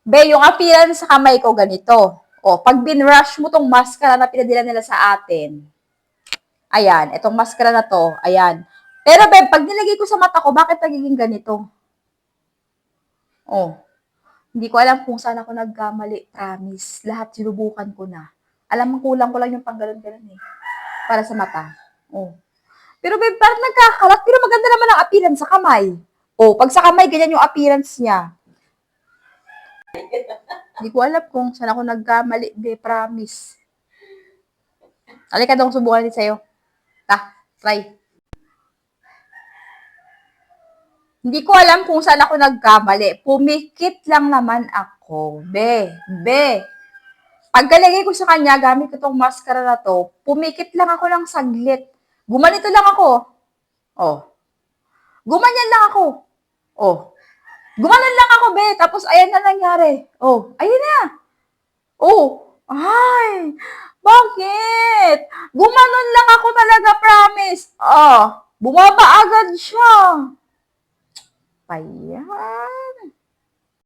Be, yung appearance sa kamay ko ganito. O, pag binrush mo tong mascara na pinadala nila sa atin, ayan, itong mascara na to, ayan. Pero, be, pag nilagay ko sa mata ko, bakit nagiging ganito? Oh, hindi ko alam kung saan ako nagkamali, promise. Lahat sinubukan ko na. Alam mo, kulang ko lang yung panggalon-galon eh. Para sa mata. Oh. Pero babe, parang nagkakalat. Pero maganda naman ang appearance sa kamay. Oh, pag sa kamay, ganyan yung appearance niya. Hindi ko alam kung saan ako nagkamali, be, promise. Halika dong, subukan din sa'yo. Ta, try. Hindi ko alam kung saan ako nagkamali. Pumikit lang naman ako. Be. Pagkalagay ko sa kanya, gamit ko tong mascara na to, pumikit lang ako ng saglit. Gumanito lang ako. Oh. Gumanyan lang ako. Oh. Gumanon lang ako, be. Tapos, ayan na nangyari. Oh. Ayan na. Oh. Ay. Bakit? Gumanon lang ako talaga, promise. Oh. Bumaba agad siya. Ayan.